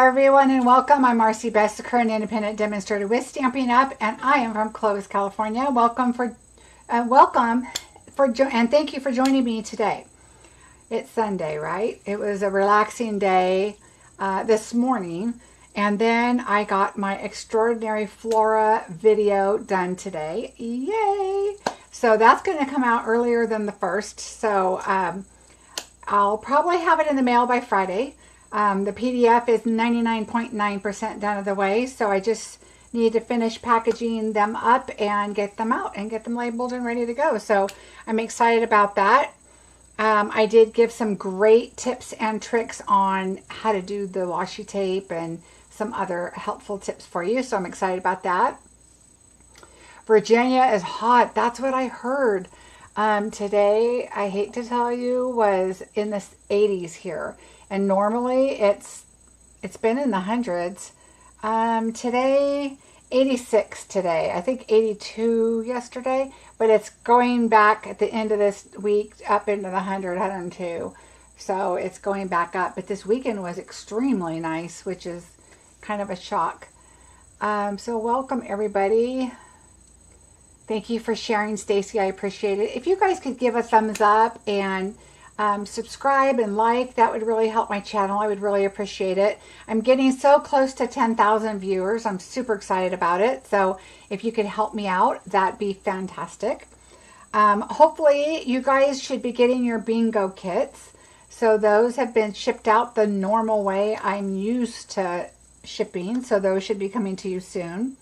everyone, and welcome. I'm Marcie Besecker, an independent demonstrator with Stampin' Up, and I am from Clovis, California. And thank you for joining me today. It's Sunday, right? It was a relaxing day this morning, and then I got my Extraordinary Flora video done today. Yay! So that's going to come out earlier than the first, so I'll probably have it in the mail by Friday. The PDF is 99.9% done of the way, so I just need to finish packaging them up and get them out and get them labeled and ready to go. So I'm excited about that. I did give some great tips and tricks on how to do the washi tape and some other helpful tips for you, so I'm excited about that. Virginia is hot. That's what I heard. Today, I hate to tell you, was in the 80s here. And normally it's been in the hundreds. Today, 86 today. I think 82 yesterday. But it's going back at the end of this week up into the 100, 102. So it's going back up. But this weekend was extremely nice, which is kind of a shock. So welcome everybody. Thank you for sharing, Stacy. I appreciate it. If you guys could give a thumbs up and subscribe and like, that would really help my channel. I would really appreciate it. I'm getting so close to 10,000 viewers. I'm super excited about it. So if you could help me out, that'd be fantastic. Hopefully you guys should be getting your bingo kits. So those have been shipped out the normal way I'm used to shipping. So those should be coming to you soon.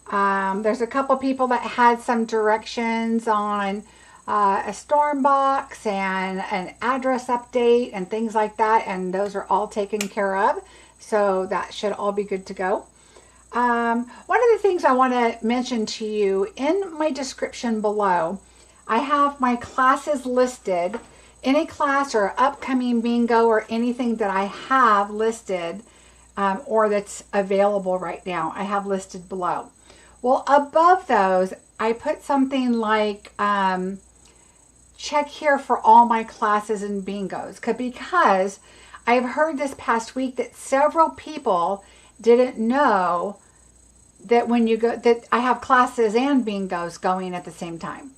There's a couple people that had some directions on a storm box and an address update and things like that, and those are all taken care of, so that should all be good to go. One of the things I want to mention to you, in my description below, I have my classes listed. Any class or upcoming bingo or anything that I have listed or that's available right now, I have listed below. Well, above those, I put something like check here for all my classes and bingos, because I've heard this past week that several people didn't know that when you go, that I have classes and bingos going at the same time.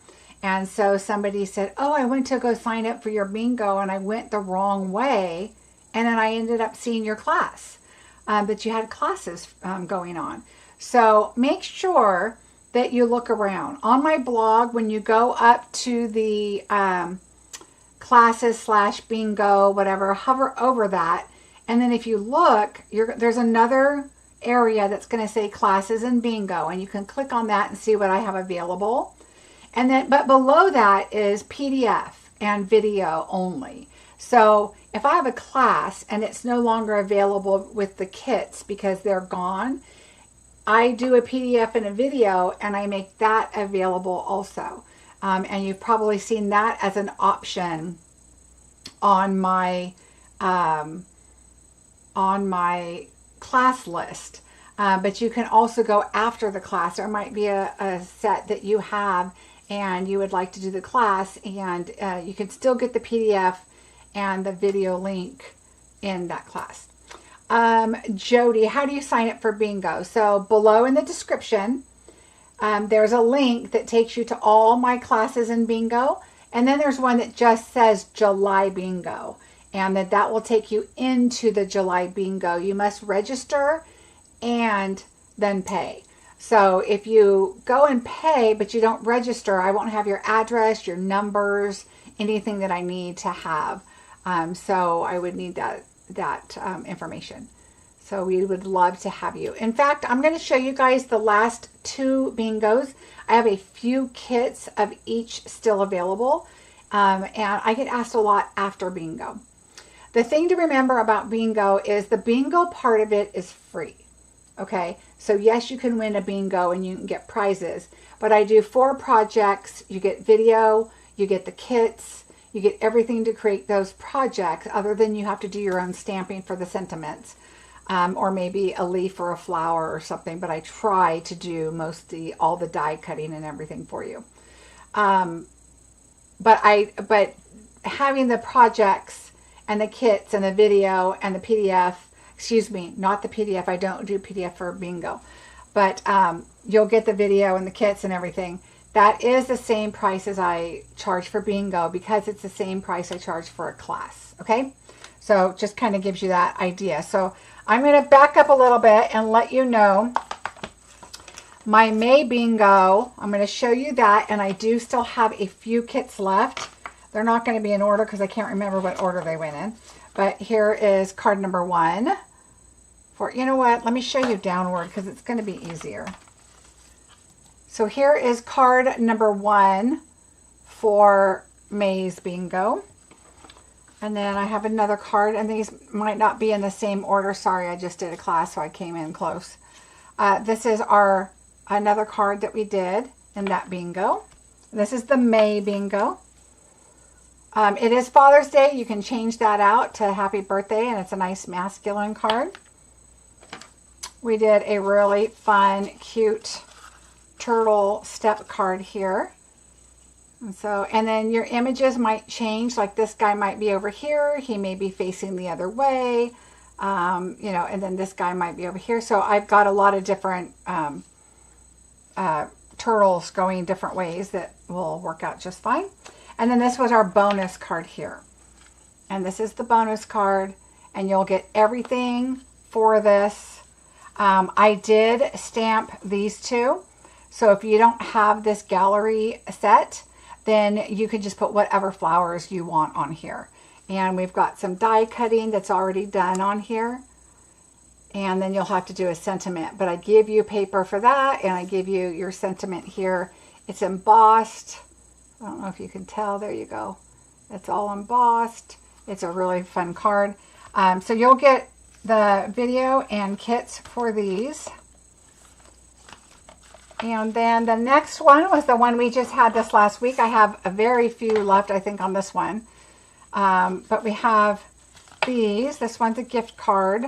And so somebody said, oh, I went to go sign up for your bingo and I went the wrong way, and then I ended up seeing your class, that you had classes going on. So make sure that you look around. On my blog, when you go up to the classes / bingo, whatever, hover over that. And then if you look, there's another area that's going to say classes and bingo. And you can click on that and see what I have available. And then, but below that is PDF and video only. So if I have a class and it's no longer available with the kits because they're gone, I do a PDF and a video, and I make that available also. And you've probably seen that as an option on my class list. But you can also go after the class. There might be a set that you have and you would like to do the class, and you can still get the PDF and the video link in that class. Jody, how do you sign up for bingo? So below in the description, there's a link that takes you to all my classes in bingo. And then there's one that just says July bingo, and that will take you into the July bingo. You must register and then pay. So if you go and pay, but you don't register, I won't have your address, your numbers, anything that I need to have. So I would need that information. So we would love to have you. In fact, I'm going to show you guys the last 2 bingos. I have a few kits of each still available, and I get asked a lot after bingo. The thing to remember about bingo is the bingo part of it is free. Okay, so yes, you can win a bingo and you can get prizes, but I do 4 projects. You get video, you get the kits, you get everything to create those projects, other than you have to do your own stamping for the sentiments, or maybe a leaf or a flower or something, but I try to do mostly all the die cutting and everything for you. But having the projects and the kits and the video and the PDF Excuse me, not the PDF. I don't do PDF for bingo. But you'll get the video and the kits and everything. That is the same price as I charge for bingo because it's the same price I charge for a class. Okay? So just kind of gives you that idea. So I'm going to back up a little bit and let you know my May bingo. I'm going to show you that, and I do still have a few kits left. They're not going to be in order because I can't remember what order they went in. But here is card number 1. You know what? Let me show you downward because it's going to be easier. So here is card number 1 for May's bingo. And then I have another card, and these might not be in the same order. Sorry, I just did a class, so I came in close. This is another card that we did in that bingo. This is the May bingo. It is Father's Day. You can change that out to Happy Birthday, and it's a nice masculine card. We did a really fun, cute turtle step card here. And then your images might change, like this guy might be over here, he may be facing the other way, you know, and then this guy might be over here. So I've got a lot of different turtles going different ways that will work out just fine. And then this was our bonus card here. And this is the bonus card, and you'll get everything for this. I did stamp these two. So if you don't have this gallery set, then you can just put whatever flowers you want on here. And we've got some die cutting that's already done on here. And then you'll have to do a sentiment. But I give you paper for that, and I give you your sentiment here. It's embossed. I don't know if you can tell. There you go. It's all embossed. It's a really fun card. So you'll get the video and kits for these. And then the next one was the one we just had this last week. I have a very few left, I think, on this one. But we have these. This one's a gift card.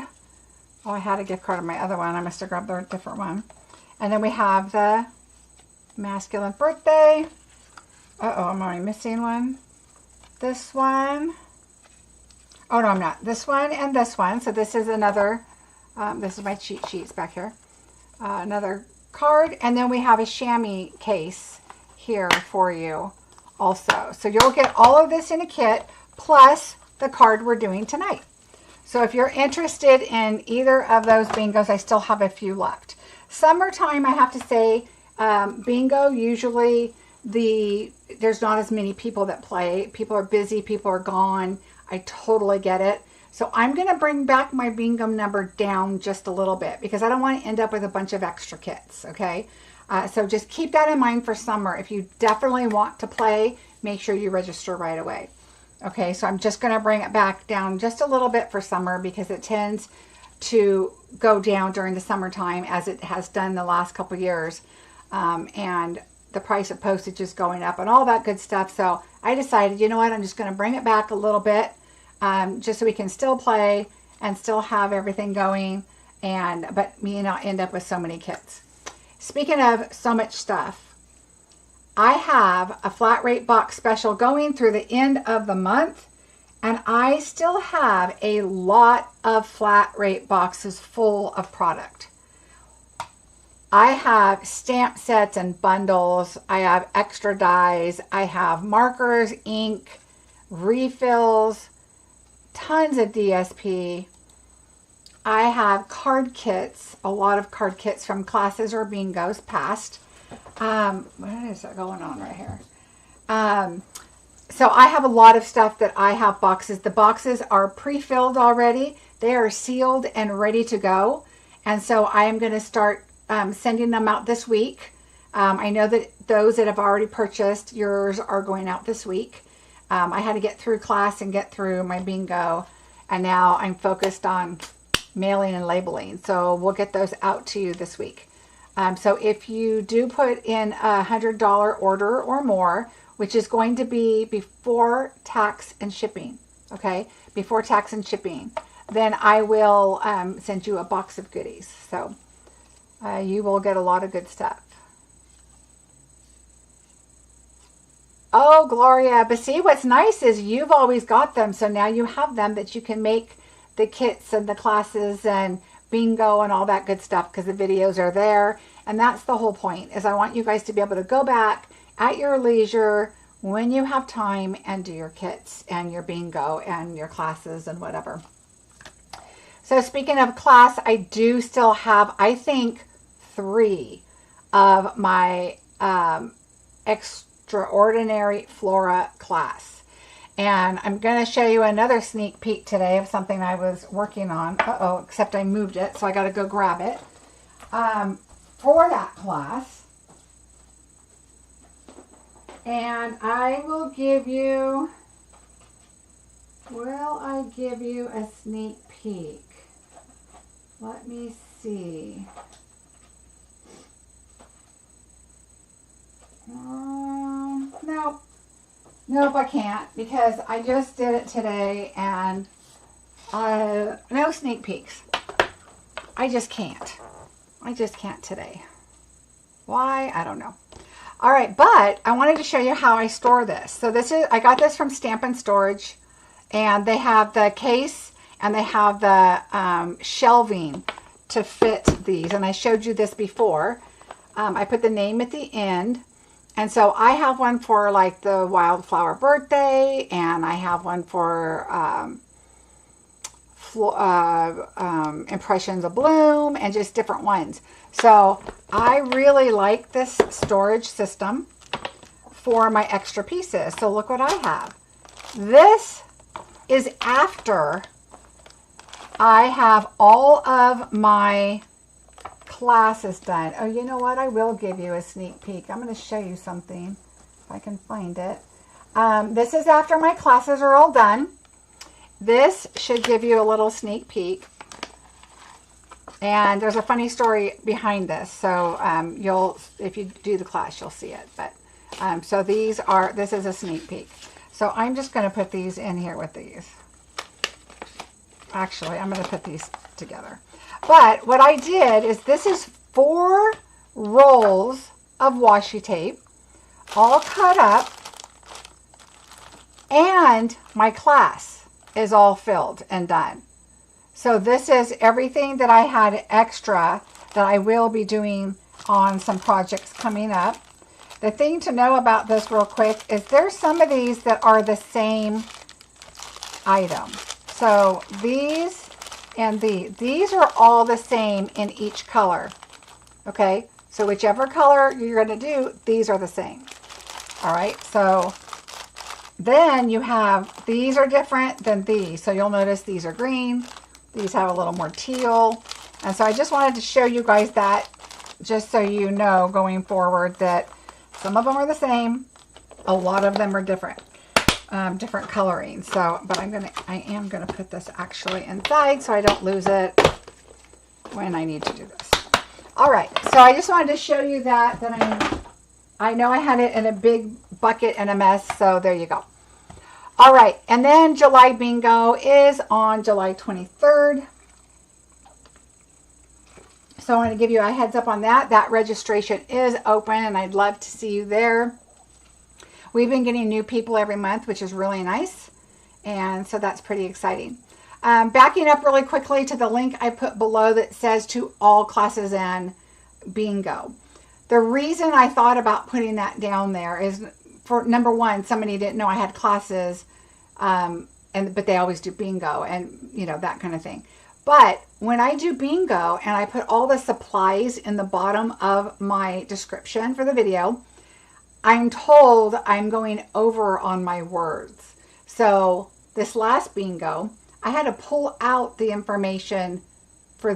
Oh, I had a gift card on my other one. I must have grabbed a different one. And then we have the masculine birthday. Uh-oh, I'm already missing one. This one. Oh, no, I'm not. This one and this one. So this is another, this is my cheat sheets back here. Another card, and then we have a chamois case here for you also. So you'll get all of this in a kit plus the card we're doing tonight. So if you're interested in either of those bingos, I still have a few left. Summertime, I have to say, bingo, usually there's not as many people that play. People are busy, people are gone. I totally get it. So I'm going to bring back my bingo number down just a little bit because I don't want to end up with a bunch of extra kits, okay? So just keep that in mind for summer. If you definitely want to play, make sure you register right away. Okay, so I'm just going to bring it back down just a little bit for summer because it tends to go down during the summertime as it has done the last couple years. And the price of postage is going up and all that good stuff. So I decided, you know what, I'm just going to bring it back a little bit. Just so we can still play and still have everything going, but me not end up with so many kits. Speaking of so much stuff, I have a flat rate box special going through the end of the month, and I still have a lot of flat rate boxes full of product. I have stamp sets and bundles. I have extra dies. I have markers, ink, refills, tons of DSP. I have card kits, a lot of card kits from classes or bingos past. What is that going on right here? So I have a lot of stuff that I have boxes. The boxes are pre-filled already. They are sealed and ready to go. And so I am going to start sending them out this week. I know that those that have already purchased, yours are going out this week. I had to get through class and get through my bingo, and now I'm focused on mailing and labeling. So we'll get those out to you this week. So if you do put in a $100 order or more, which is going to be before tax and shipping, okay, before tax and shipping, then I will send you a box of goodies. So you will get a lot of good stuff. Oh, Gloria, but see, what's nice is you've always got them, so now you have them that you can make the kits and the classes and bingo and all that good stuff, because the videos are there. And that's the whole point, is I want you guys to be able to go back at your leisure when you have time and do your kits and your bingo and your classes and whatever. So speaking of class, I do still have, I think, 3 of my Extraordinary Flora class. And I'm going to show you another sneak peek today of something I was working on. Uh-oh, except I moved it, so I got to go grab it. For that class. And I will give you, a sneak peek? Let me see. Nope, I can't, because I just did it today, and no sneak peeks. I just can't today. Why? I don't know. All right, but I wanted to show you how I store this. So I got this from Stampin' Storage, and they have the case and they have the shelving to fit these. And I showed you this before. I put the name at the end. And so I have one for like the wildflower birthday, and I have one for Impressions of Bloom, and just different ones. So I really like this storage system for my extra pieces. So look what I have. This is after I have all of my classes done. Oh, you know what? I will give you a sneak peek. I'm going to show you something if I can find it. This is after my classes are all done. This should give you a little sneak peek. And there's a funny story behind this. So if you do the class, you'll see it. But so this is a sneak peek. So I'm just going to put these in here with these. Actually, I'm going to put these together. But what I did is, this is 4 rolls of washi tape, all cut up, and my class is all filled and done. So this is everything that I had extra that I will be doing on some projects coming up. The thing to know about this real quick is there's some of these that are the same item. So these and these are all the same in each color. Okay, so whichever color you're going to do, these are the same. All right, so then you have, these are different than these. So you'll notice these are green. These have a little more teal. And so I just wanted to show you guys that, just so you know going forward that some of them are the same. A lot of them are different. Different coloring. So, but I am gonna put this actually inside so I don't lose it when I need to do this. All right, so I just wanted to show you that I know I had it in a big bucket and a mess, so there you go. All right, and then July Bingo is on July 23rd. So I want to give you a heads up on that. That registration is open, and I'd love to see you there. We've been getting new people every month, which is really nice. And so that's pretty exciting. Backing up really quickly to the link I put below that says to all classes and bingo. The reason I thought about putting that down there is, for number one, somebody didn't know I had classes, but they always do bingo and, you know, that kind of thing. But when I do bingo and I put all the supplies in the bottom of my description for the video, I'm told I'm going over on my words. So this last bingo, I had to pull out the information for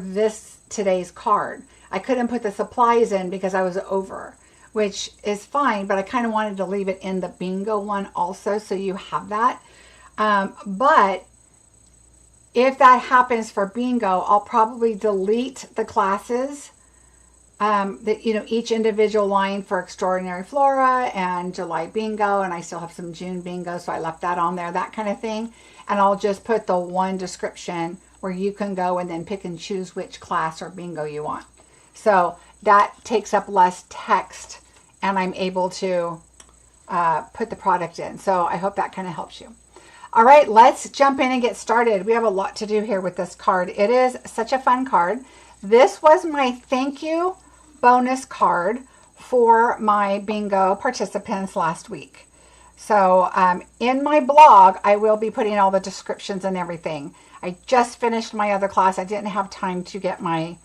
today's card. I couldn't put the supplies in because I was over, which is fine, but I kind of wanted to leave it in the bingo one also, so you have that. But if that happens for bingo, I'll probably delete the classes, each individual line for Extraordinary Flora and July Bingo, and I still have some June Bingo, so I left that on there, that kind of thing. And I'll just put the one description where you can go and then pick and choose which class or bingo you want. So that takes up less text, and I'm able to put the product in. So I hope that kind of helps you. All right, let's jump in and get started. We have a lot to do here with this card. It is such a fun card. This was my thank you bonus card for my bingo participants last week. So in my blog, I will be putting all the descriptions and everything. I just finished my other class. I didn't have time to get my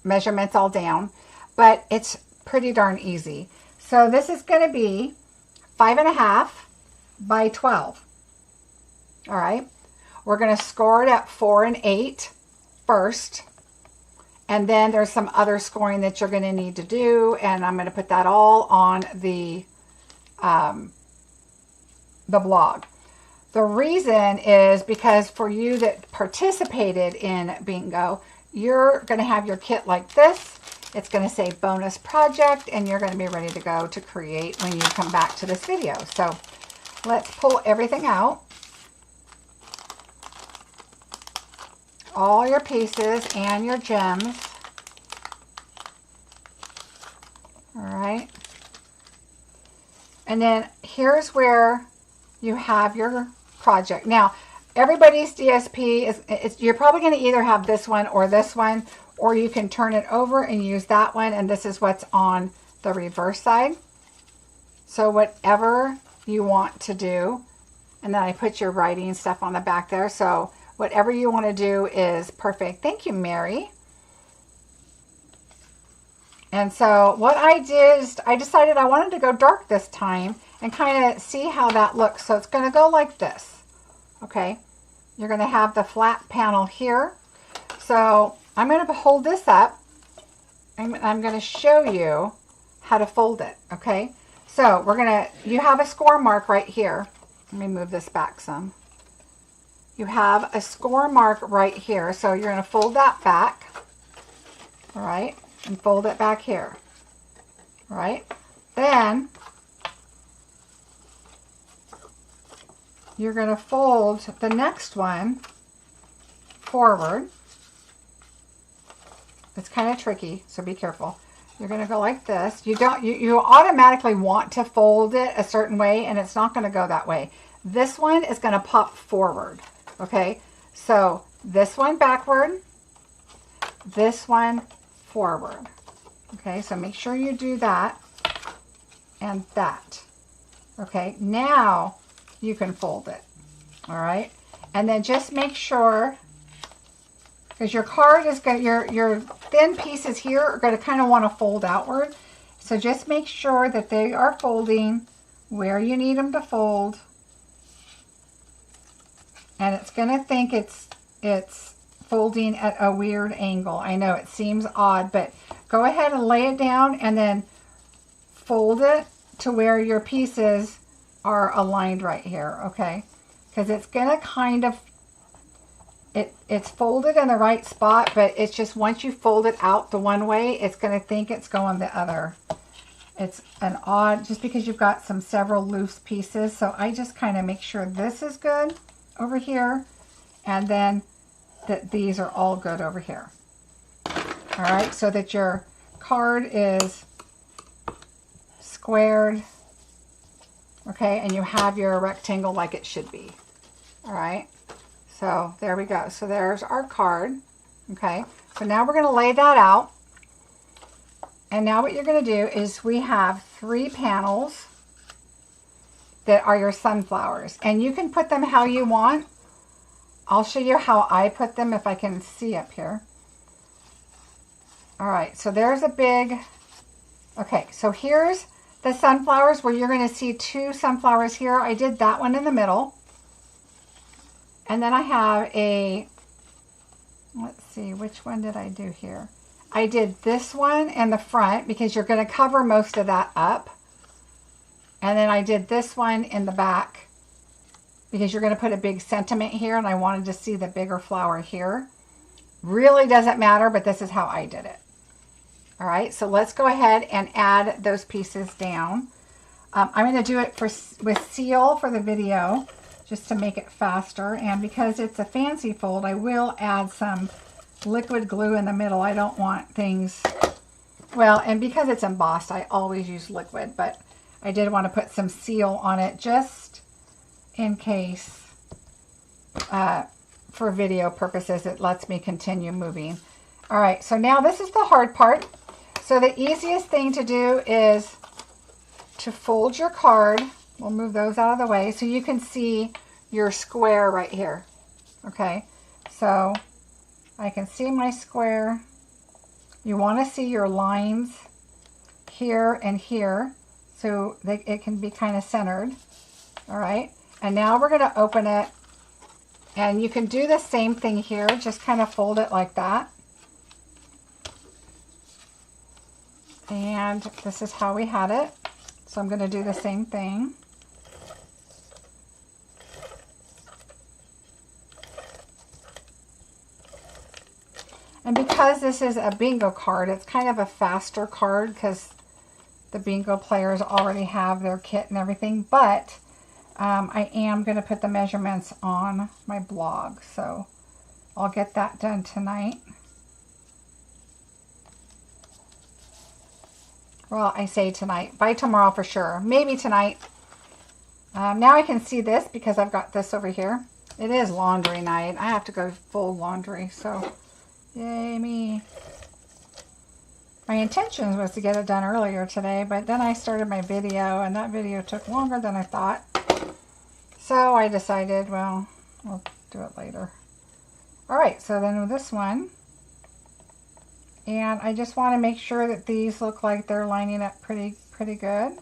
measurements all down, but it's pretty darn easy. So this is going to be 5.5 by 12. All right. We're going to score it at 4 and 8 first. And then there's some other scoring that you're going to need to do. And I'm going to put that all on the blog. The reason is because for you that participated in bingo, you're going to have your kit like this. It's going to say bonus project, and you're going to be ready to go to create when you come back to this video. So let's pull everything out. All your pieces and your gems. All right. And then here's where you have your project. Now, everybody's DSP is you're probably going to either have this one, or you can turn it over and use that one. And this is what's on the reverse side. So whatever you want to do. And then I put your writing stuff on the back there. So whatever you want to do is perfect. Thank you, Mary. And so what I did is I decided I wanted to go dark this time and kind of see how that looks. So it's going to go like this. Okay. You're going to have the flat panel here. So I'm going to hold this up and I'm going to show you how to fold it. Okay. So you have a score mark right here. Let me move this back some. You have a score mark right here. So you're going to fold that back. All right. And fold it back here. All right. Then you're going to fold the next one forward. It's kind of tricky, so be careful. You're going to go like this. You automatically want to fold it a certain way, and it's not going to go that way. This one is going to pop forward. Okay, so this one backward, this one forward. Okay, so make sure you do that and that. Okay, now you can fold it. All right, and then just make sure, because your card is going, your thin pieces here are going to kind of want to fold outward. So just make sure that they are folding where you need them to fold. And it's going to think it's folding at a weird angle. I know it seems odd, but go ahead and lay it down and then fold it to where your pieces are aligned right here, okay? Because it's going to kind of, it's folded in the right spot, but it's just once you fold it out the one way, it's going to think it's going the other. It's an odd, just because you've got several loose pieces. So I just kind of make sure this is good over here, and then that these are all good over here. All right, so that your card is squared, okay, and you have your rectangle like it should be. All right, so there we go. So there's our card. Okay, so now we're going to lay that out, and now what you're going to do is we have 3 panels that are your sunflowers, and you can put them how you want. I'll show you how I put them if I can see up here. All right, so there's a big, okay, so here's the sunflowers where you're going to see 2 sunflowers here. I did that one in the middle. And then I have a, let's see, which one did I do here? I did this one in the front because you're going to cover most of that up. And then I did this one in the back because you're going to put a big sentiment here, and I wanted to see the bigger flower here. Really doesn't matter, but this is how I did it. All right, so let's go ahead and add those pieces down. I'm going to do it with seal for the video just to make it faster. And because it's a fancy fold, I will add some liquid glue in the middle. I don't want things, well, and because it's embossed, I always use liquid, but I did want to put some seal on it just in case for video purposes it lets me continue moving. All right, so now this is the hard part. So the easiest thing to do is to fold your card. We'll move those out of the way so you can see your square right here. Okay, so I can see my square. You want to see your lines here and here so it can be kind of centered. All right, and now we're going to open it, and you can do the same thing here. Just kind of fold it like that. And this is how we had it. So I'm going to do the same thing. And because this is a bingo card, it's kind of a faster card because the bingo players already have their kit and everything. But I am going to put the measurements on my blog. So I'll get that done tonight. Well, I say tonight. By tomorrow for sure. Maybe tonight. Now I can see this because I've got this over here. It is laundry night. I have to go full laundry. So, yay me. My intention was to get it done earlier today. But then I started my video. And that video took longer than I thought. So I decided, well, we'll do it later. Alright, so then with this one. And I just want to make sure that these look like they're lining up pretty good.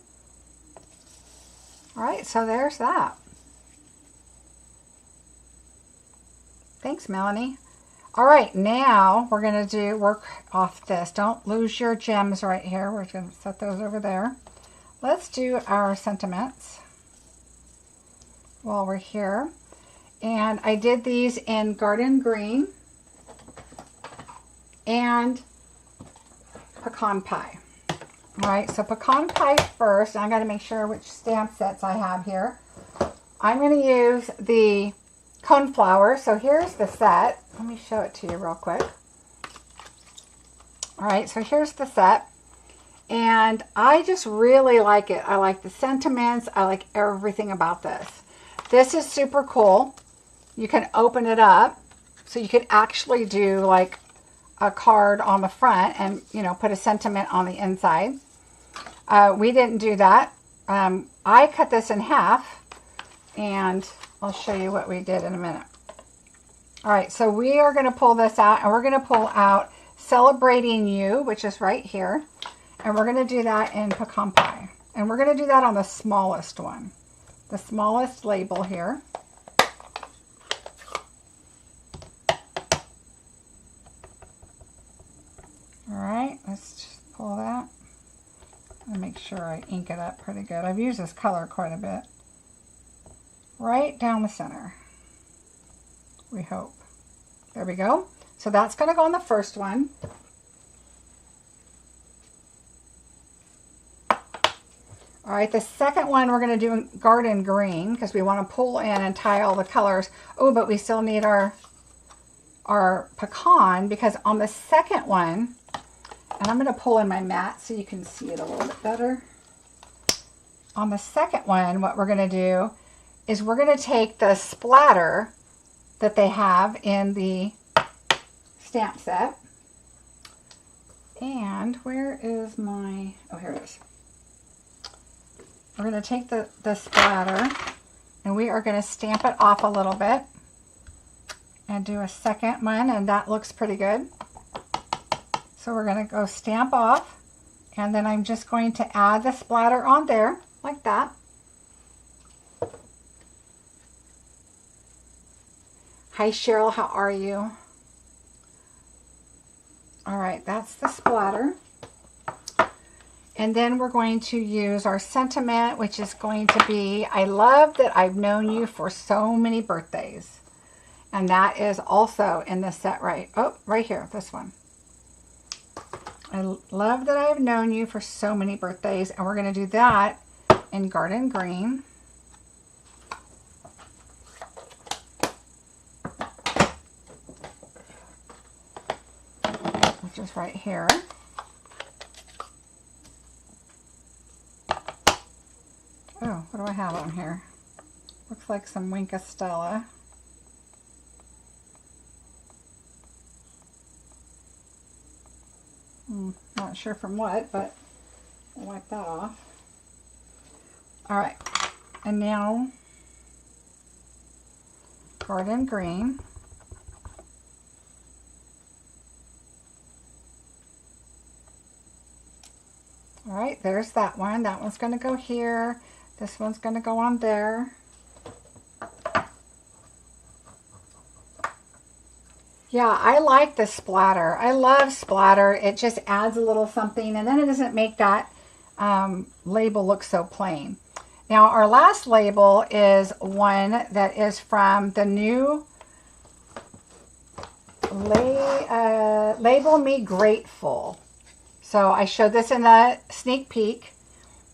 All right, so there's that. Thanks, Melanie. All right, now we're going to work off this. Don't lose your gems right here. We're going to set those over there. Let's do our sentiments while we're here. And I did these in Garden Green and Pecan Pie. All right, so Pecan Pie first. I got to make sure which stamp sets I have here. I'm going to use the Coneflower. So here's the set. Let me show it to you real quick. All right, so here's the set. And I just really like it. I like the sentiments. I like everything about this. This is super cool. You can open it up. So you could actually do like a card on the front and, you know, put a sentiment on the inside. We didn't do that. I cut this in half, and I'll show you what we did in a minute. All right, so we are going to pull this out, and we're going to pull out Celebrating You, which is right here, and we're going to do that in Pecan Pie. And we're going to do that on the smallest one, the smallest label here. All right, let's just pull that and make sure I ink it up pretty good. I've used this color quite a bit. Right down the center, we hope. There we go. So that's going to go on the first one. All right, the second one we're going to do in Garden Green because we want to pull in and tie all the colors. Oh, but we still need our pecan because on the second one, and I'm going to pull in my mat so you can see it a little bit better. On the second one, what we're going to do is we're going to take the splatter that they have in the stamp set. And where is my, oh, here it is. We're going to take the splatter and we are going to stamp it off a little bit and do a second one, and that looks pretty good. So we're going to go stamp off, and then I'm just going to add the splatter on there, like that. Hi Cheryl, how are you? All right, that's the splatter. And then we're going to use our sentiment, which is going to be, I love that I've known you for so many birthdays. And that is also in the set right here, this one. I love that I've known you for so many birthdays, and we're going to do that in Garden Green. Which is right here. Oh, what do I have on here? Looks like some Winkostella. Not sure from what, but I'll wipe that off. All right, and now garden green. All right, there's that one. That one's going to go here. This one's going to go on there. Yeah, I like the splatter. I love splatter. It just adds a little something, and then it doesn't make that label look so plain. Now, our last label is one that is from the new Label Me Grateful. So I showed this in the sneak peek,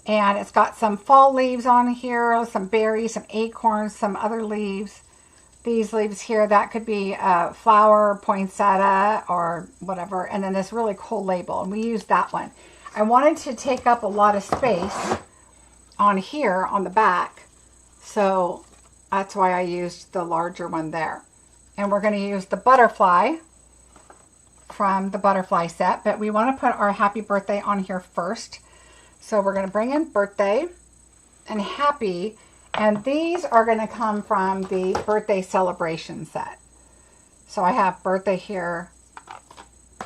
and it's got some fall leaves on here, some berries, some acorns, some other leaves. These leaves here, that could be flower, poinsettia, or whatever. And then this really cool label, and we used that one. I wanted to take up a lot of space on here on the back, so that's why I used the larger one there. And we're going to use the butterfly from the butterfly set, but we want to put our happy birthday on here first. So we're going to bring in birthday and happy, and these are going to come from the birthday celebration set. So I have birthday here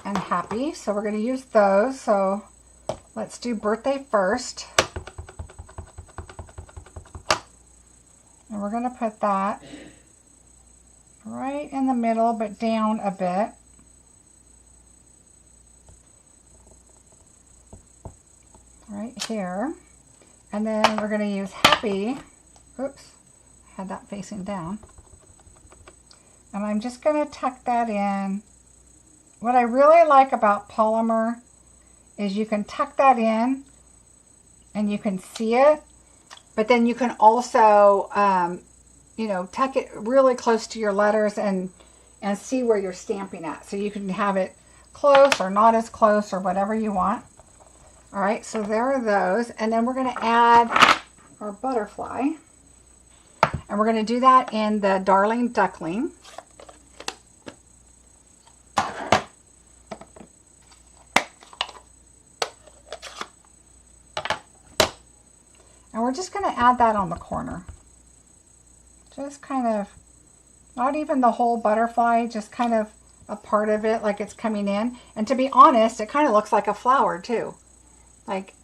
and happy, so we're going to use those. So let's do birthday first. And we're going to put that right in the middle, but down a bit. Right here. And then we're going to use happy. Oops, I had that facing down. And I'm just going to tuck that in. What I really like about polymer is you can tuck that in and you can see it, but then you can also, you know, tuck it really close to your letters and see where you're stamping at. So you can have it close or not as close or whatever you want. All right, so there are those. And then we're going to add our butterfly. And we're going to do that in the Darling Duckling. And we're just going to add that on the corner. Just kind of, not even the whole butterfly, just kind of a part of it like it's coming in. And to be honest, it kind of looks like a flower too. Like,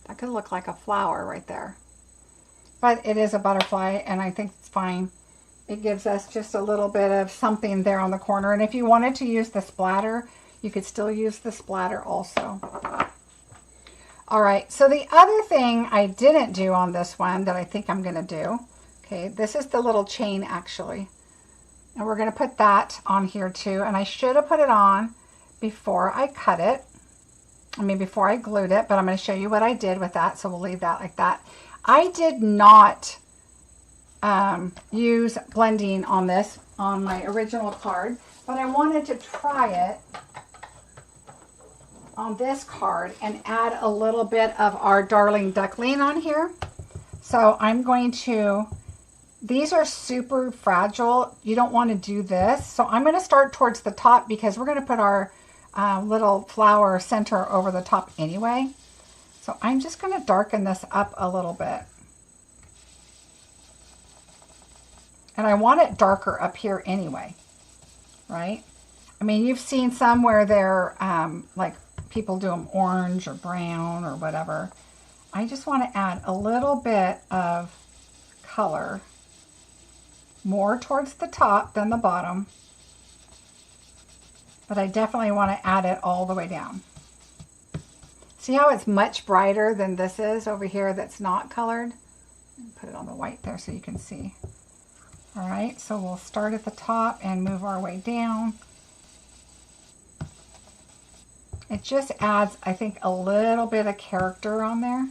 that could look like a flower right there. But it is a butterfly, and I think it's fine. It gives us just a little bit of something there on the corner. And if you wanted to use the splatter, you could still use the splatter also. All right, so the other thing I didn't do on this one that I think I'm going to do, okay, this is the little chain actually. And we're going to put that on here too. And I should have put it on before I cut it. I mean, before I glued it, but I'm going to show you what I did with that, so we'll leave that like that. I did not use blending on this, on my original card, but I wanted to try it on this card and add a little bit of our Darling Duckling on here. So I'm going to, these are super fragile. You don't want to do this. So I'm going to start towards the top because we're going to put our little flower center over the top anyway. So I'm just going to darken this up a little bit. And I want it darker up here anyway, right? I mean, you've seen some where they're like people do them orange or brown or whatever. I just want to add a little bit of color more towards the top than the bottom. But I definitely want to add it all the way down. See how it's much brighter than this is over here that's not colored? Put it on the white there so you can see. All right, so we'll start at the top and move our way down. It just adds, I think, a little bit of character on there.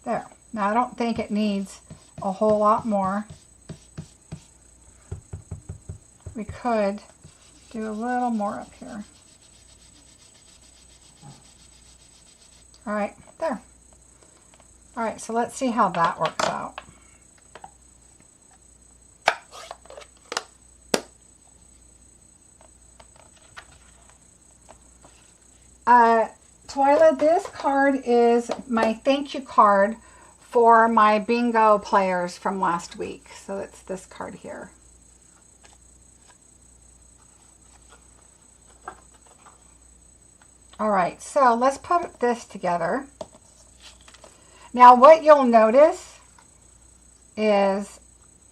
There. Now, I don't think it needs a whole lot more. We could do a little more up here. All right, there. All right, so let's see how that works out. Twyla, this card is my thank you card for my bingo players from last week. So it's this card here. All right, so let's put this together. Now what you'll notice is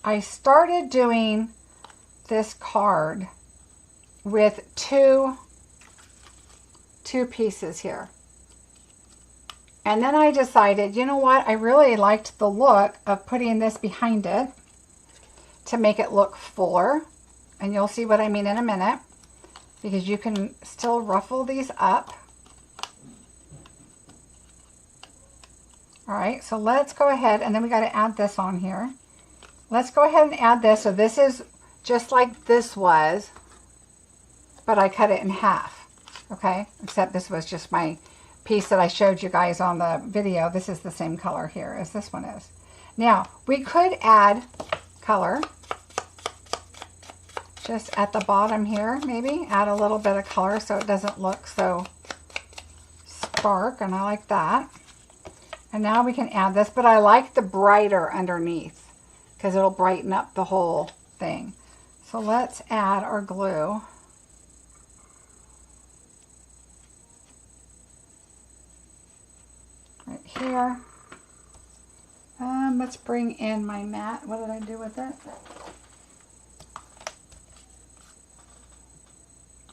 I started doing this card with two pieces here. And then I decided, you know what, I really liked the look of putting this behind it to make it look fuller. And you'll see what I mean in a minute, because you can still ruffle these up. All right, so let's go ahead, and then we got to add this on here. Let's go ahead and add this. So this is just like this was, but I cut it in half. Okay, except this was just my piece that I showed you guys on the video. This is the same color here as this one is. Now, we could add color just at the bottom here, maybe. Add a little bit of color so it doesn't look so stark, and I like that. And now we can add this, but I like the brighter underneath because it'll brighten up the whole thing. So let's add our glue. Right here. Let's bring in my mat. What did I do with it?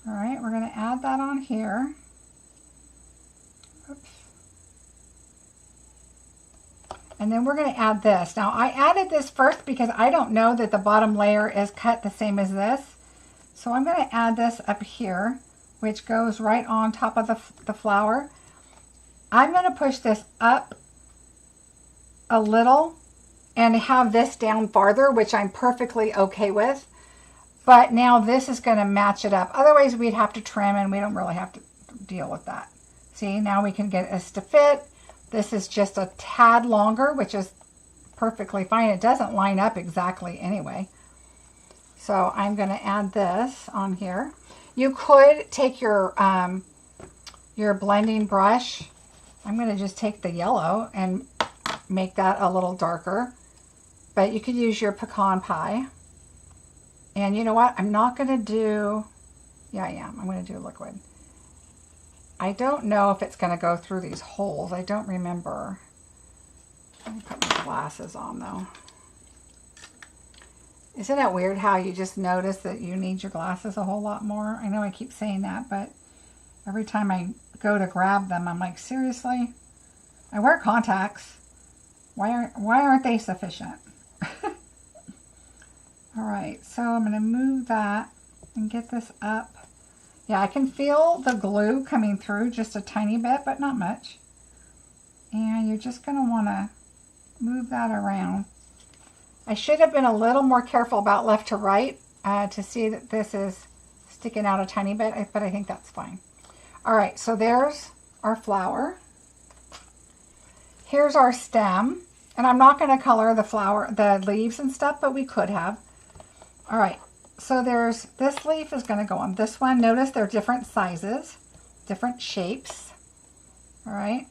All right, we're going to add that on here. Oops. And then we're going to add this. Now, I added this first because I don't know that the bottom layer is cut the same as this. So I'm going to add this up here, which goes right on top of the flower. I'm going to push this up a little and have this down farther, which I'm perfectly okay with. But now this is going to match it up. Otherwise, we'd have to trim, and we don't really have to deal with that. See, now we can get this to fit. This is just a tad longer, which is perfectly fine. It doesn't line up exactly anyway. So I'm going to add this on here. You could take your blending brush. I'm going to just take the yellow and make that a little darker. But you could use your pecan pie. And you know what? I'm not going to do... Yeah, I am. I'm going to do liquid. I don't know if it's going to go through these holes. I don't remember. Let me put my glasses on, though. Isn't it weird how you just notice that you need your glasses a whole lot more? I know I keep saying that, but every time I go to grab them, I'm like, seriously? I wear contacts. Why aren't they sufficient? All right, so I'm going to move that and get this up. Yeah, I can feel the glue coming through just a tiny bit, but not much. And you're just going to want to move that around. I should have been a little more careful about left to right to see that this is sticking out a tiny bit, but I think that's fine. All right, so there's our flower. Here's our stem. And I'm not going to color the leaves and stuff, but we could have. All right, so this leaf is going to go on this one. Notice they're different sizes, different shapes. All right,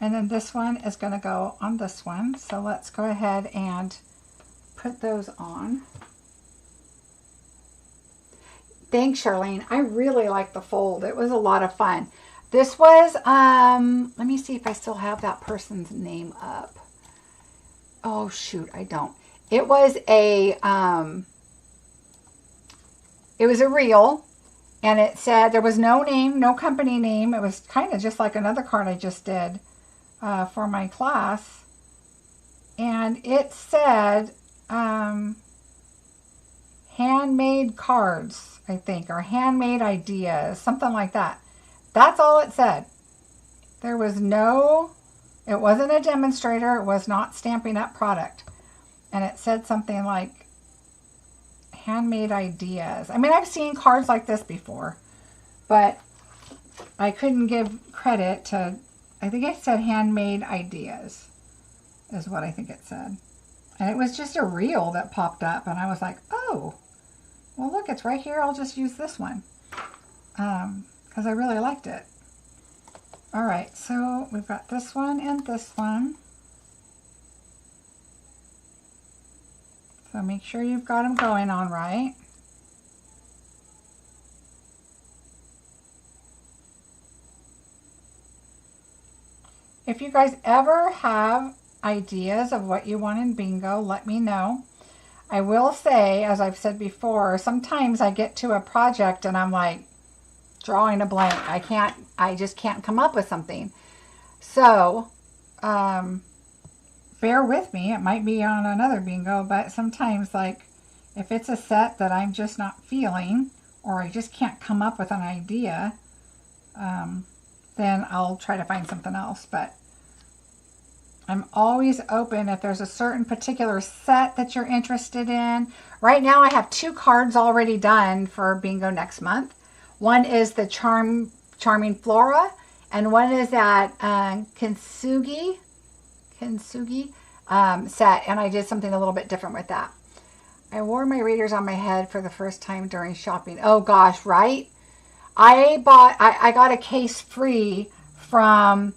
and then this one is going to go on this one. So let's go ahead and put those on. Thanks, Charlene. I really like the fold. It was a lot of fun. This was, let me see if I still have that person's name up. Oh, shoot, I don't. It was a reel, and it said there was no name, no company name. It was kind of just like another card I just did for my class. And it said handmade cards, I think, or handmade ideas, something like that. That's all it said. There was it wasn't a demonstrator. It was not Stampin' Up! Product. And it said something like handmade ideas. I mean, I've seen cards like this before, but I couldn't give credit to, I think it said handmade ideas. is what I think it said. And it was just a reel that popped up, and I was like, oh, well, look, it's right here. I'll just use this one because I really liked it. All right, so we've got this one and this one. So make sure you've got them going on right. If you guys ever have ideas of what you want in bingo, let me know. I will say, as I've said before, sometimes I get to a project and I'm like drawing a blank. I just can't come up with something. So, bear with me. It might be on another bingo, but sometimes, like, if it's a set that I'm just not feeling, or I just can't come up with an idea, then I'll try to find something else. But I'm always open if there's a certain particular set that you're interested in. Right now I have 2 cards already done for bingo next month. One is the Charming Flora, and one is that Kintsugi set, and I did something a little bit different with that. I wore my readers on my head for the first time during shopping. Oh gosh, right? I got a case free from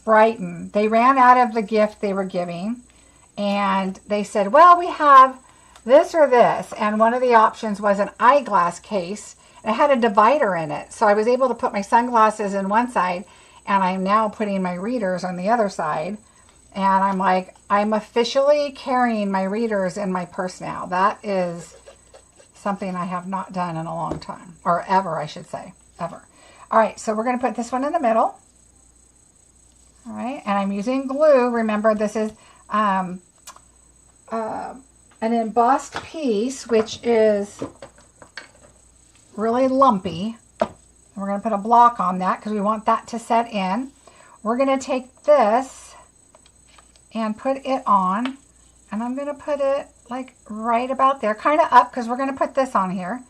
Brighton. They ran out of the gift they were giving, and they said, well, we have this or this, and one of the options was an eyeglass case, and it had a divider in it, so I was able to put my sunglasses in one side, and I'm now putting my readers on the other side, and I'm like, I'm officially carrying my readers in my purse now. That is something I have not done in a long time, or ever, I should say, ever. All right, so we're going to put this one in the middle. All right, and I'm using glue. Remember, this is an embossed piece, which is really lumpy. We're going to put a block on that because we want that to set in. We're going to take this and put it on, and I'm going to put it like right about there, kind of up, because we're going to put this on here.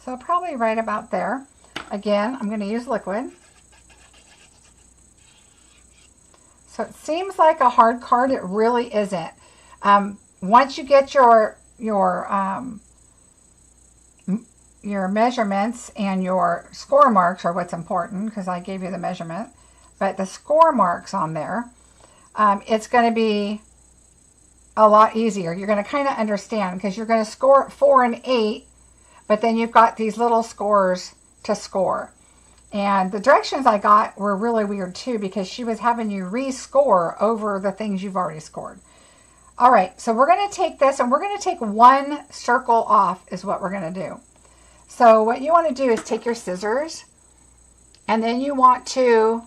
So probably right about there. Again, I'm going to use liquid. So it seems like a hard card. It really isn't. Once you get your measurements, and your score marks are what's important, because I gave you the measurement, but the score marks on there, it's going to be a lot easier. You're going to kind of understand, because you're going to score 4 and 8, but then you've got these little scores to score. And the directions I got were really weird too, because she was having you rescore over the things you've already scored. All right, so we're going to take this, and we're going to take 1 circle off is what we're going to do. So what you want to do is take your scissors, and then you want to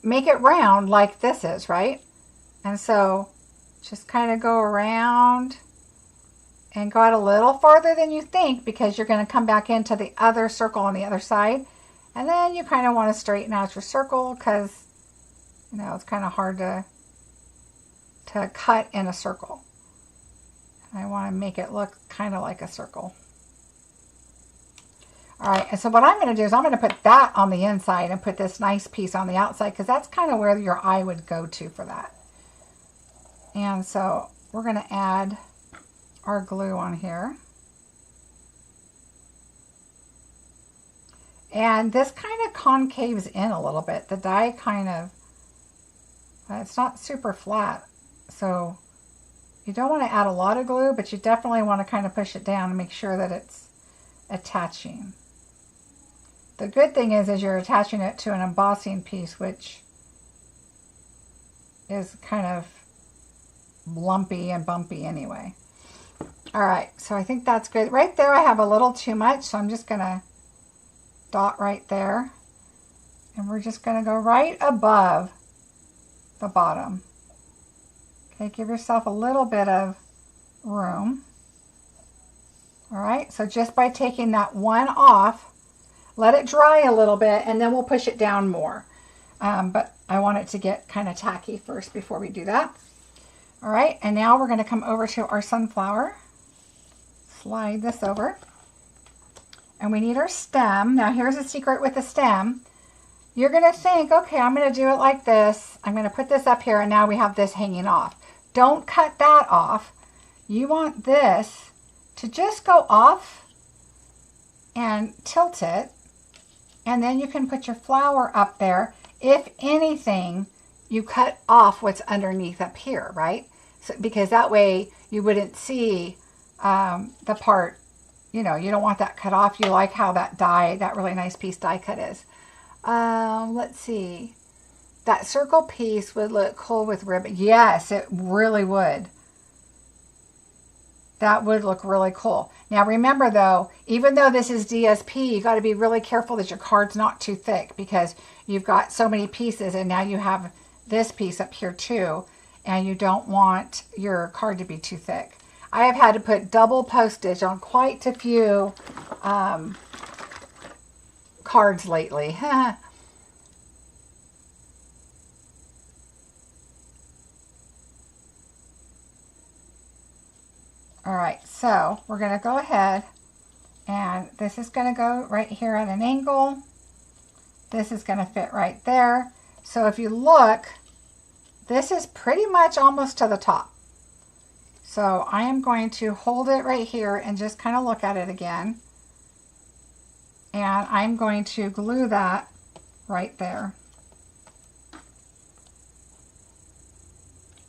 make it round like this is, right? And so just kind of go around and go out a little farther than you think, because you're going to come back into the other circle on the other side. And then you kind of want to straighten out your circle, because, you know, it's kind of hard to cut in a circle. I want to make it look kind of like a circle. All right, and so what I'm going to do is I'm going to put that on the inside and put this nice piece on the outside, because that's kind of where your eye would go to for that. And so we're going to add our glue on here. And this kind of concaves in a little bit. The die kind of, it's not super flat. So you don't want to add a lot of glue, but you definitely want to kind of push it down and make sure that it's attaching. The good thing is you're attaching it to an embossing piece, which is kind of lumpy and bumpy anyway. All right, so I think that's good. Right there I have a little too much, so I'm just going to dot right there. And we're just going to go right above the bottom. Okay, give yourself a little bit of room. All right, so just by taking that one off, let it dry a little bit, and then we'll push it down more. But I want it to get kind of tacky first before we do that. All right, and now we're going to come over to our sunflower. Slide this over. And we need our stem. Now here's a secret with the stem. you're going to think, okay, I'm going to do it like this. I'm going to put this up here, and now we have this hanging off. Don't cut that off. You want this to just go off and tilt it, and then you can put your flower up there. If anything, you cut off what's underneath up here, right? So, because that way you wouldn't see the part, you know, you don't want that cut off. You like how that die, that really nice piece die cut is. Let's see. That circle piece would look cool with ribbon. Yes, it really would. That would look really cool. Now remember though, even though this is DSP, you got to be really careful that your card's not too thick, because you've got so many pieces, and now you have this piece up here too, and you don't want your card to be too thick. I have had to put double postage on quite a few cards lately. All right, so we're going to go ahead, and this is going to go right here at an angle. This is going to fit right there. So if you look, this is pretty much almost to the top. So I am going to hold it right here and just kind of look at it again. And I'm going to glue that right there.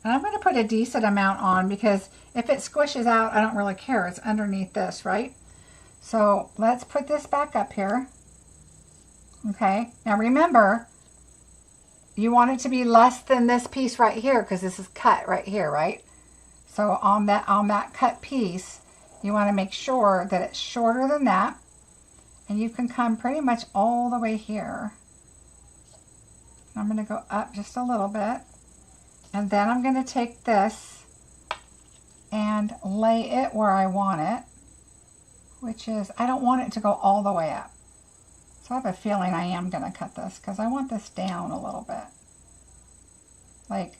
And I'm going to put a decent amount on, because if it squishes out, I don't really care. It's underneath this, right? So let's put this back up here. Okay, now remember, you want it to be less than this piece right here, because this is cut right here, right? So on that cut piece, you want to make sure that it's shorter than that. And you can come pretty much all the way here. I'm going to go up just a little bit. And then I'm going to take this and lay it where I want it, which is, I don't want it to go all the way up. So I have a feeling I am going to cut this, because I want this down a little bit. Like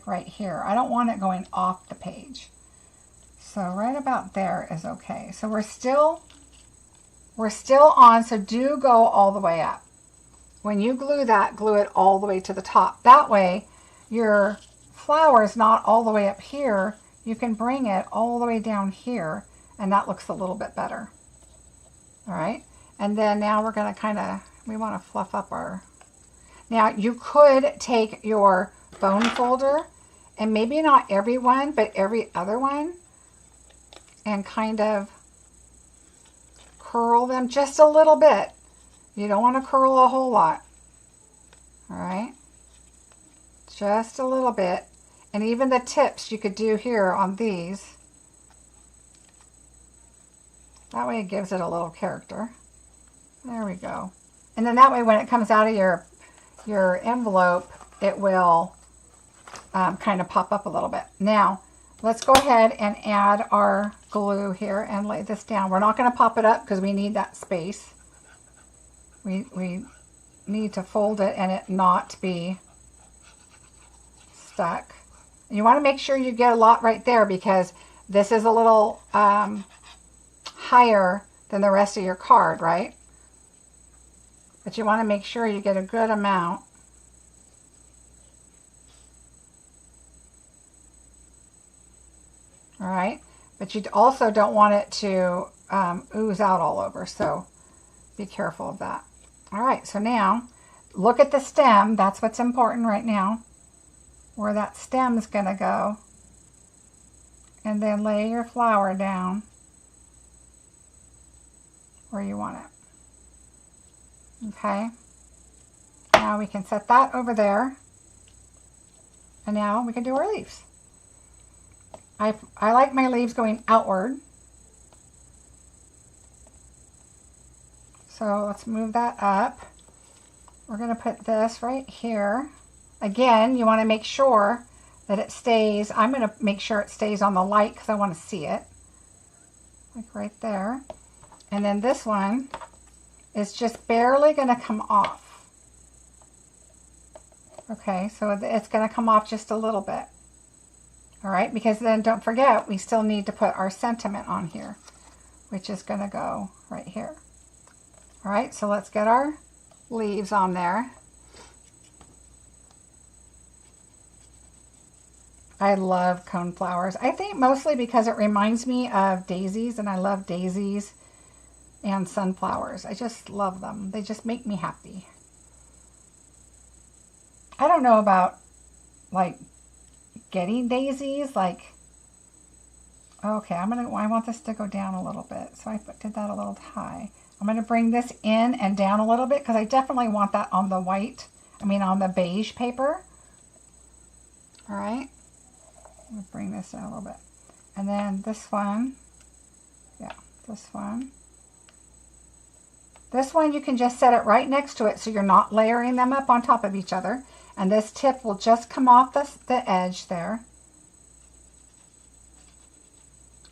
right here. I don't want it going off the page. So right about there is okay. So we're still on, so do go all the way up. When you glue that, glue it all the way to the top. That way, your flower is not all the way up here. You can bring it all the way down here, and that looks a little bit better. All right, and then now we're going to we want to fluff up our... Now, you could take your bone folder, and maybe not every one, but every other one, and kind of curl them just a little bit. You don't want to curl a whole lot. All right, just a little bit. And even the tips you could do here on these. That way it gives it a little character. There we go. And then that way when it comes out of your envelope, it will kind of pop up a little bit. Now, let's go ahead and add our glue here and lay this down. We're not going to pop it up because we need that space. We need to fold it and it not be stuck. You want to make sure you get a lot right there, because this is a little higher than the rest of your card, right? But you want to make sure you get a good amount. All right, but you also don't want it to ooze out all over, so be careful of that. All right, so now look at the stem. That's what's important right now, where that stem is going to go. And then lay your flower down where you want it. Okay, now we can set that over there, and now we can do our leaves. I like my leaves going outward, so let's move that up. We're going to put this right here. Again, you want to make sure that it stays. I'm going to make sure it stays on the light because I want to see it, like right there. And then this one is just barely going to come off. Okay, so it's going to come off just a little bit. All right, because then don't forget, we still need to put our sentiment on here, which is going to go right here. All right, so let's get our leaves on there. I love coneflowers. I think mostly because it reminds me of daisies, and I love daisies and sunflowers. I just love them. They just make me happy. I don't know about like getting daisies, like, okay, I want this to go down a little bit. So I did that a little high. I'm going to bring this in and down a little bit because I definitely want that on the on the beige paper. All right. I'm going to bring this down a little bit. And then this one, yeah, this one. This one, you can just set it right next to it so you're not layering them up on top of each other. And this tip will just come off the edge there.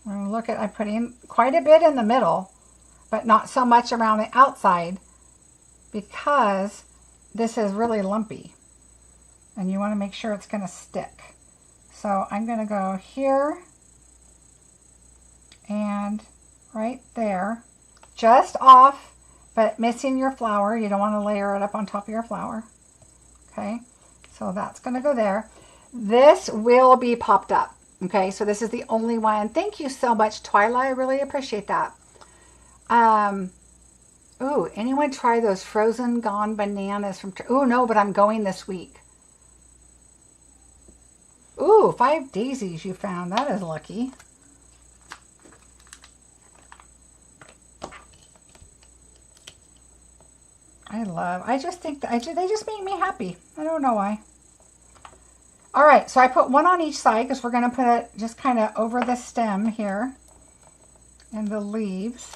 Look at, I put in quite a bit in the middle, but not so much around the outside because this is really lumpy. And you want to make sure it's going to stick. So I'm going to go here and right there, just off, but missing your flower. You don't want to layer it up on top of your flower. Okay, so that's going to go there. This will be popped up. Okay, so this is the only one. Thank you so much, Twyla. I really appreciate that. Ooh, anyone try those frozen gone bananas from... Oh, no, but I'm going this week. Ooh, 5 daisies you found. That is lucky. I just think that they just make me happy. I don't know why. All right, so I put one on each side because we're going to put it just kind of over the stem here and the leaves.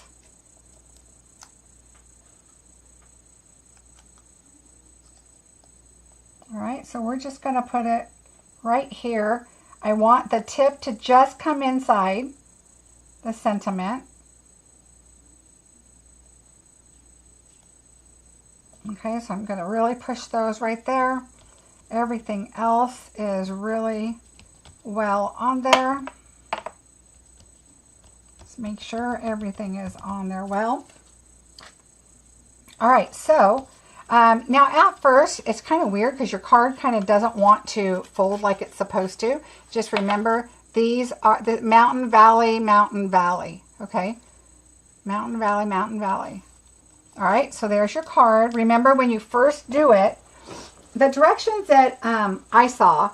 All right, so we're just going to put it right here. I want the tip to just come inside the sentiment. Okay, so I'm going to really push those right there. Everything else is really well on there. Let's make sure everything is on there well. All right, so now at first it's kind of weird because your card kind of doesn't want to fold like it's supposed to. Just remember, these are the mountain, valley, okay? Mountain, valley. All right, so there's your card. Remember, when you first do it, the directions that I saw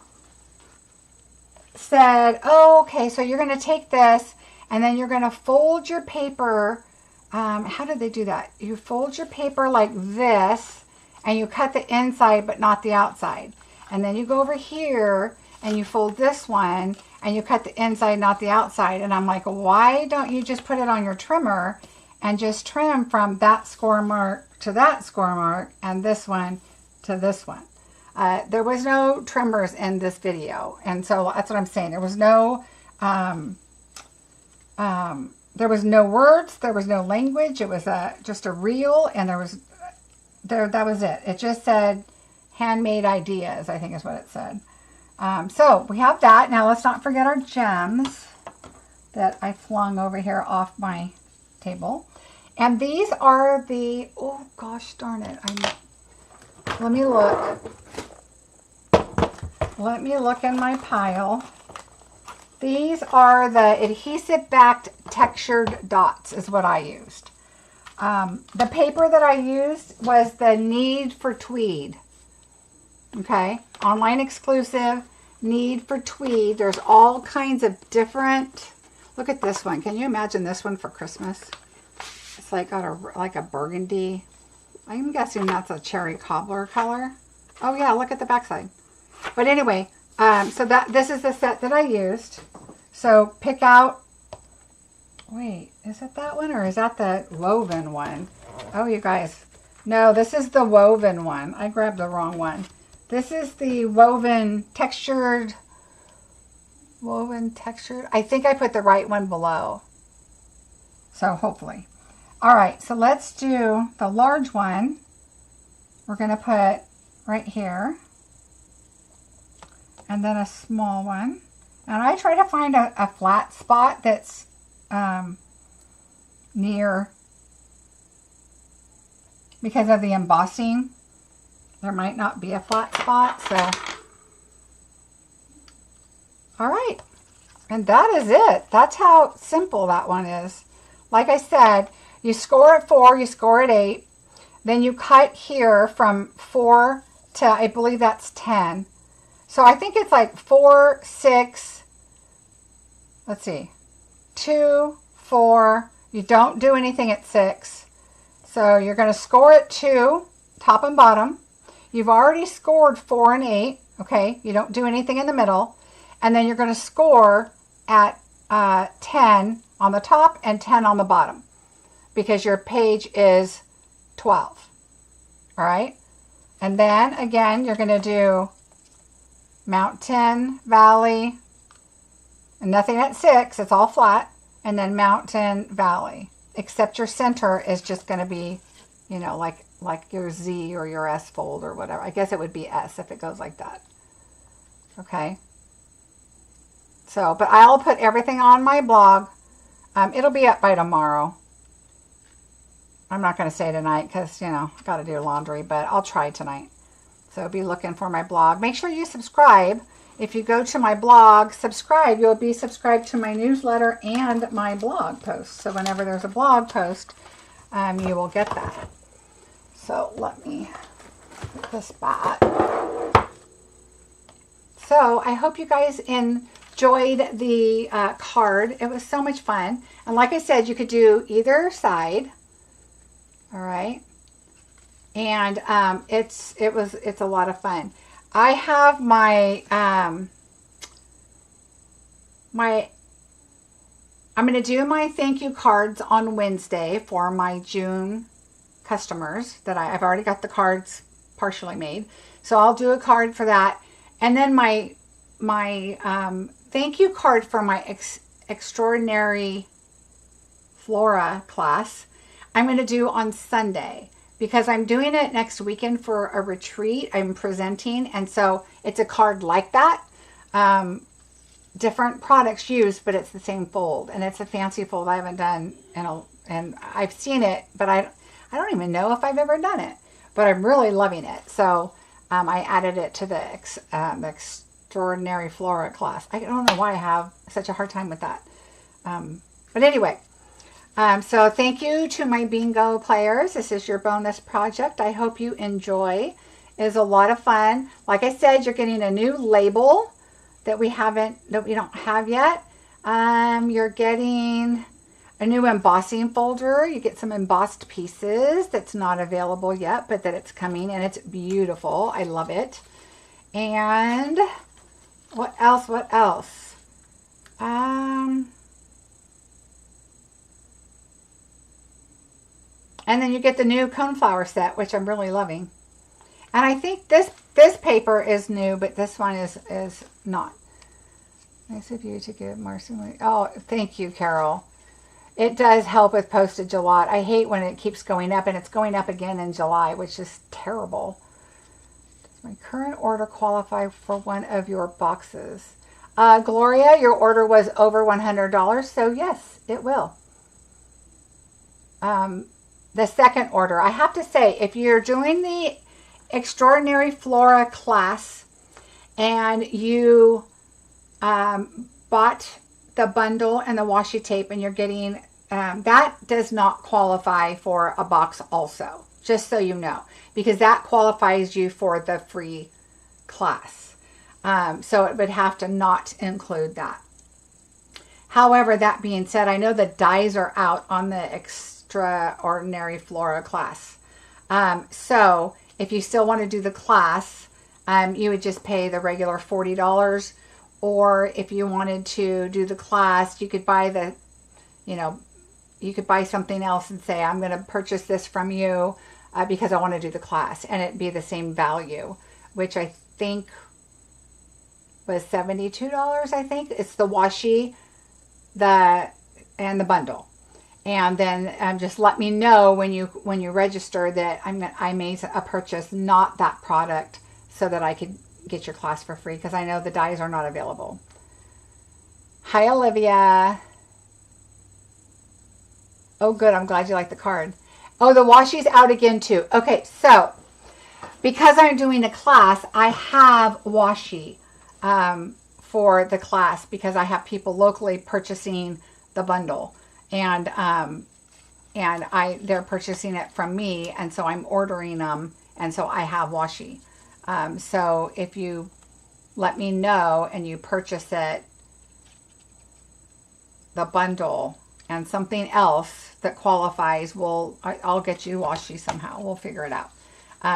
said, oh, okay, so you're going to take this and then you're going to fold your paper. How did they do that? You fold your paper like this and you cut the inside but not the outside. And then you go over here and you fold this one and you cut the inside, not the outside. And I'm like, why don't you just put it on your trimmer and just trim from that score mark to that score mark and this one to this one? There was no trimmers in this video, and so that's what I'm saying. There was no words, there was no language. It was just a reel, and that was it. It just said handmade ideas, I think is what it said. So we have that. Now let's not forget our gems that I flung over here off my table. And these are the, oh gosh darn it, let me look. Let me look in my pile. These are the adhesive backed textured dots is what I used. The paper that I used was the Need for Tweed. Okay, online exclusive, Need for Tweed. There's all kinds of different, look at this one. Can you imagine this one for Christmas? It's like got like a burgundy. I'm guessing that's a cherry cobbler color. Oh yeah, look at the backside. But anyway, so this is the set that I used. So pick out, wait, is it that one or is that the woven one? Oh, you guys, no, this is the woven one. I grabbed the wrong one. This is the woven textured. I think I put the right one below. So hopefully. All right, so let's do the large one. We're going to put right here. And then a small one. And I try to find a flat spot that's near because of the embossing. There might not be a flat spot, so. All right. And that is it. That's how simple that one is. Like I said, you score at 4, you score at 8. Then you cut here from 4 to, I believe that's 10. So I think it's like 4, 6, let's see, 2, 4. You don't do anything at 6. So you're going to score at 2, top and bottom. You've already scored 4 and 8, okay? You don't do anything in the middle. And then you're going to score at 10 on the top and 10 on the bottom because your page is 12. All right? And then, again, you're going to do mountain, valley, and nothing at 6. It's all flat. And then mountain, valley. Except your center is just going to be, you know, like your Z or your S fold or whatever. I guess it would be S if it goes like that. Okay? So, but I'll put everything on my blog. It'll be up by tomorrow. I'm not going to say tonight because, you know, I've got to do laundry, but I'll try tonight. So be looking for my blog. Make sure you subscribe. If you go to my blog, subscribe, you'll be subscribed to my newsletter and my blog post. So whenever there's a blog post, you will get that. So let me put this back. So I hope you guys enjoyed the card. It was so much fun. And like I said, you could do either side. All right. And it's a lot of fun. I have I'm going to do my thank you cards on Wednesday for my June customers that I've already got the cards partially made. So I'll do a card for that. And then my thank you card for my extraordinary Flora class, I'm going to do on Sunday. Because I'm doing it next weekend for a retreat. I'm presenting. And so it's a card like that. Different products used, but it's the same fold. And it's a fancy fold I haven't done. And I've seen it, but I don't even know if I've ever done it. But I'm really loving it. So I added it to the Extraordinary Flora class. I don't know why I have such a hard time with that. But anyway. So thank you to my bingo players. This is your bonus project. I hope you enjoy. It is a lot of fun. Like I said, you're getting a new label that we don't have yet. You're getting a new embossing folder. You get some embossed pieces that's not available yet, but that it's coming and it's beautiful. I love it. And what else? What else? And then you get the new Coneflower set, which I'm really loving. And I think this paper is new, but this one is not. Nice of you to give Marcie. Oh, thank you, Carol. It does help with postage a lot. I hate when it keeps going up, and it's going up again in July, which is terrible. Does my current order qualify for one of your boxes? Gloria, your order was over $100, so yes, it will. The second order, I have to say, if you're doing the Extraordinary Flora class and you bought the bundle and the washi tape and you're getting, that does not qualify for a box also, just so you know, because that qualifies you for the free class. So it would have to not include that. However, that being said, I know the dies are out on the Extraordinary Flora class. So if you still want to do the class, you would just pay the regular $40. Or if you wanted to do the class, you could buy you could buy something else and say, I'm going to purchase this from you because I want to do the class. And it'd be the same value, which I think was $72, I think. It's the washi, and the bundle. And then just let me know when you register that I made a purchase, not that product, so that I could get your class for free, because I know the dies are not available. Hi, Olivia. Oh, good. I'm glad you like the card. Oh, the washi's out again too. Okay, so because I'm doing a class, I have washi for the class because I have people locally purchasing the bundle, and they're purchasing it from me, and so I'm ordering them, and so I have washi. So if you let me know and you purchase it, the bundle and something else that qualifies, I'll get you washi somehow. We'll figure it out.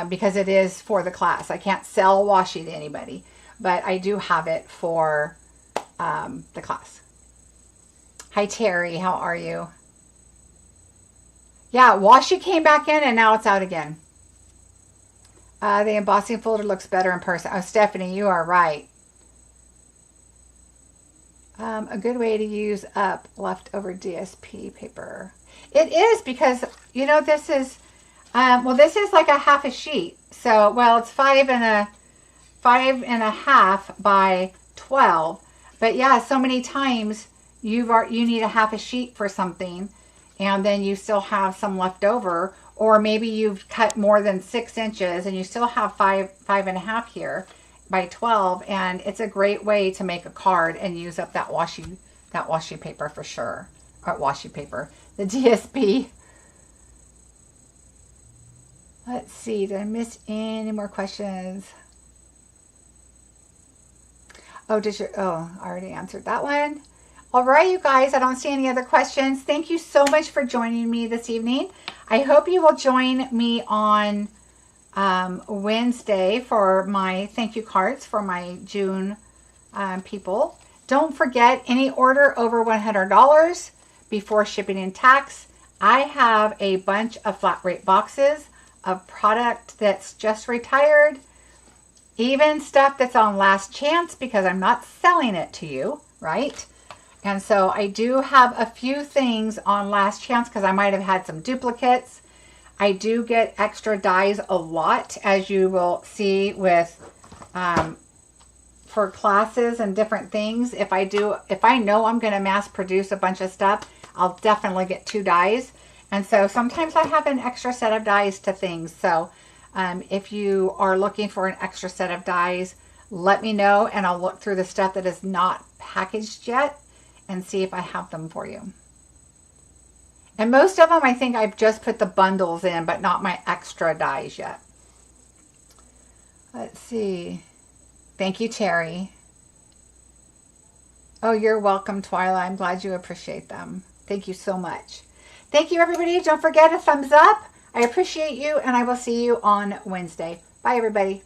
Because it is for the class. I can't sell washi to anybody, but I do have it for the class. Hi Terry, how are you? Yeah, washi came back in and now it's out again. The embossing folder looks better in person. Oh, Stephanie, you are right. A good way to use up leftover DSP paper. It is because, you know, this is, well, this is like a half a sheet. So, well, it's 5.5 by 12. But yeah, so many times you need a half a sheet for something, and then you still have some left over, or maybe you've cut more than 6 inches and you still have 5.5 here by 12, and it's a great way to make a card and use up that washi paper for sure. Or washi paper, the DSP. Let's see, did I miss any more questions? Oh, I already answered that one. All right, you guys, I don't see any other questions. Thank you so much for joining me this evening. I hope you will join me on Wednesday for my thank you cards for my June people. Don't forget, any order over $100 before shipping and tax, I have a bunch of flat rate boxes of product that's just retired, even stuff that's on last chance because I'm not selling it to you, right? And so I do have a few things on last chance because I might have had some duplicates. I do get extra dies a lot, as you will see with for classes and different things. If I know I'm going to mass produce a bunch of stuff, I'll definitely get 2 dies. And so sometimes I have an extra set of dies to things. So if you are looking for an extra set of dies, let me know and I'll look through the stuff that is not packaged yet and see if I have them for you. And most of them, I think I've just put the bundles in, but not my extra dies yet. Let's see. Thank you, Terry. Oh, you're welcome, Twyla. I'm glad you appreciate them. Thank you so much. Thank you, everybody. Don't forget a thumbs up. I appreciate you, and I will see you on Wednesday. Bye, everybody.